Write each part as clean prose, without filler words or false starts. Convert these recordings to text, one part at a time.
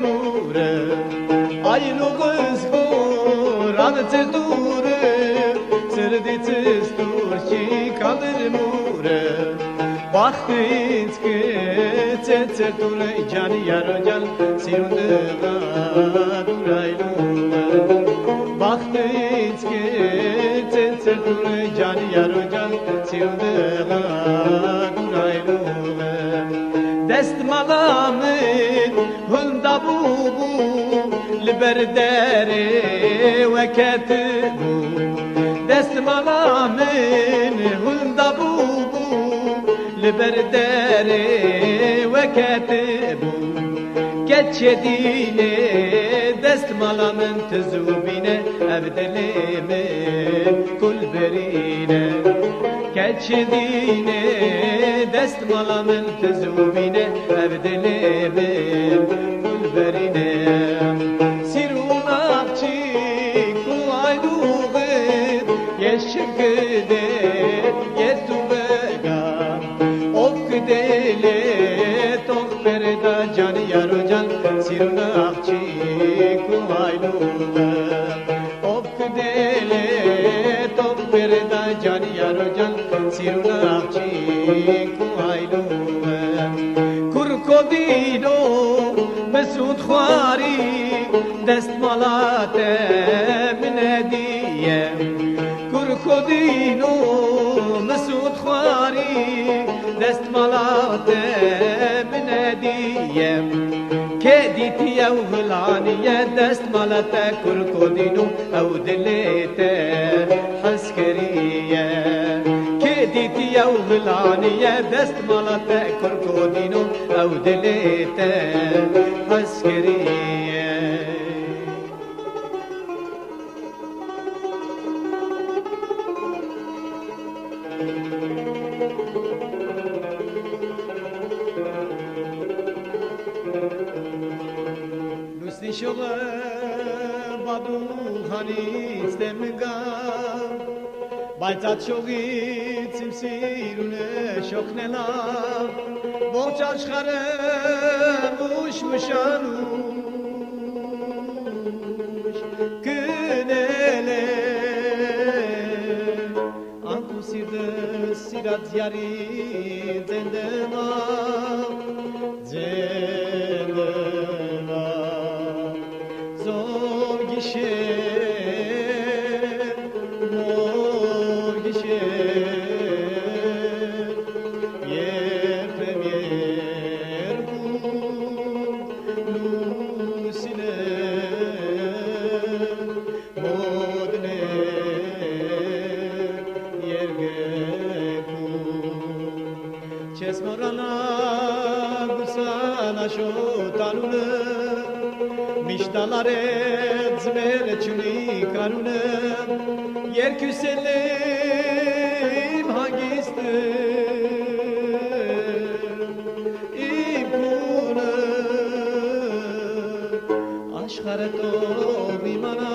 موره aylu kız kuranı tedure Sırdı tıstur ki kalır mure Vakit ki tetere canı yaracan Sirundığa duraylu Vakit ki tetere canı yaracan Sirundığa duraylu Destmalamın hunda bu Liberdere ve ketibu Destmalamın hunda bu Liberdere ve ketibu Geçedine destmalamın tezubine Evdelime kulberine Geçedine destmalamın tezubine Evdelime kulberine Sirunakçı kulayduğun Yeşikde yetubega Okdele tokberda canı yarocan Sirunakçı kulayduğun Okdele tokberda canı yarocan Sirunakçı kulayduğun Kurkodino Mesut Khwari destmalate min hediye Kurkodino Mesut Khwari destmalate min hediye Keditiye u gılaniye destmalate Kurkodino ev dilete haskeriye Keditiye u gılaniye destmalate Kurkodino ev dilete haskeriye Nusti şoğla badu hani istemiga Baytat şoğit simsirune şoknela Boğça çıkarı muşmuşanuş Kınele Antu sirde sirat yari zendema Zendema Zor gişer Mor gişer Yer premier bu Lusine Modne Yergeku Çesmorana Gusana şotanune Miştalare zmere çuni karune Yer küselim hangiste İbune Aşkare to imana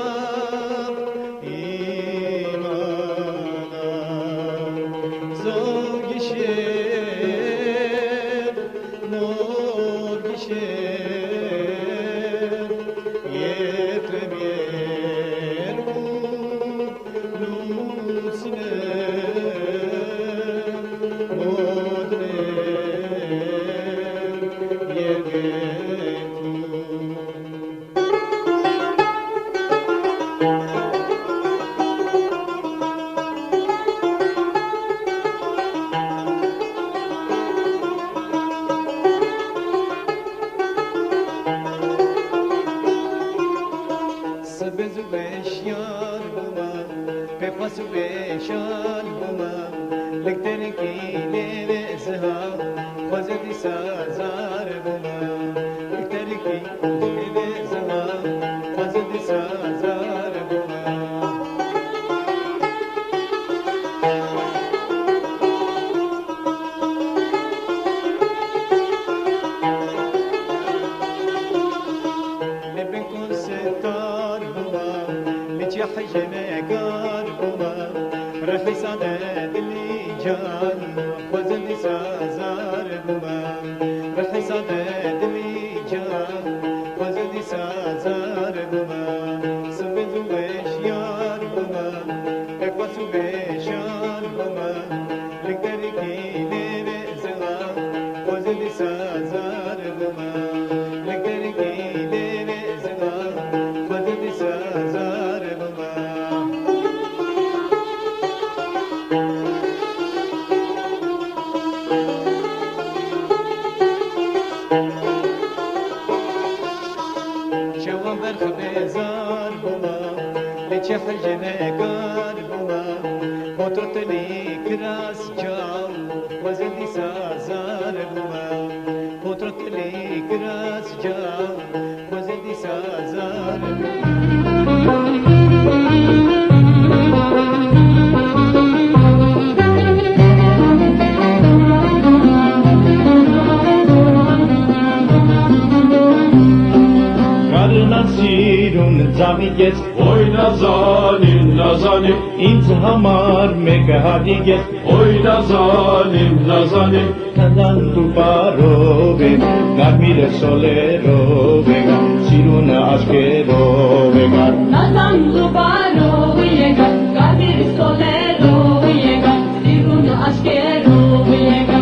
İmana Zor gişer Mor gişer Yer premier bu Lusine Modne Yergeku Sebezu beşyar buma Pepasu beşyar buma Lekten ki leve zha Khwazeti sazar buma Lekten ki leve zha Khwazeti sazar buma Leben konsetar buma Liçya hajeme kar buma Rahi sadet li jan Khwazeti sazar buma Rahi sadet li jan خوزدی سازار بما لکتر گیلی وزدا خوزدی سازار بما شوام برخ بزار بما لچه حجنه کار بما خطرت لی کراس جاو وزدی سازار بما خطرت لی کراس جاو وزدی سازار بما Sirun zamiget oy nazalim nazalim int hamar megadiget oy nazalim nazalim kandan tu parove garmire solero vega sirun askero vega nazan tu parove garmire solero vega sirun askero vega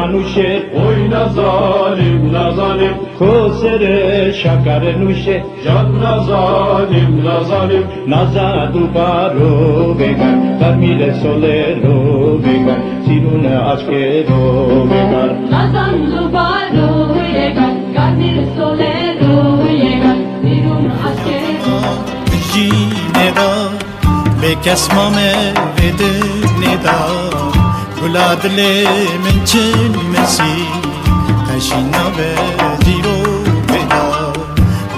Anuşe oy nazalim nazalim Kosere şakare nuşe can nazalim nazalim Nazadu baro vegar Garmile solero vegar Sirune aşkero vegar Nazadu baro vegar Garmile solero vegar Sirune aşkero Jineda Bekesmame vedneda Guladle mençin mesi Kaşina ve diro veda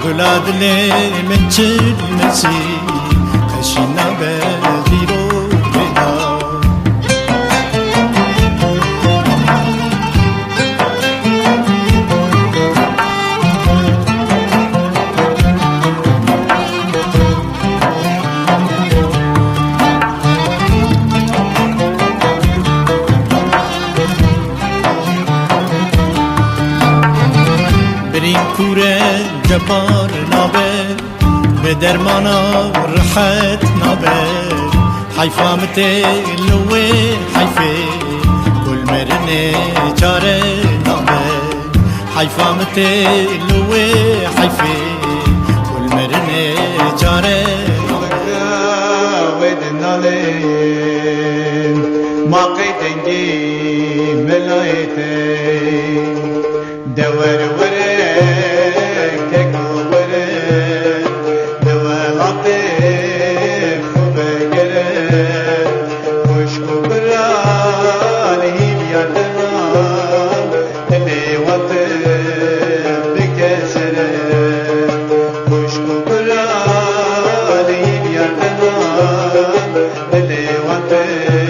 Guladle mençin mesi Kaşina ve diro veda کوره جبار نابه به درمانا راحت نابه حیفا متلوه حیفه کل مرنه چاره نابه حیفا متلوه حیفه کل مرنه چاره ما قيتنجي ملايتي دور ورك تكو ورك دوا لطيف وبقرك وشكو براني بيدنا اللي وطيف بكسرك وشكو براني بيدنا اللي وطيف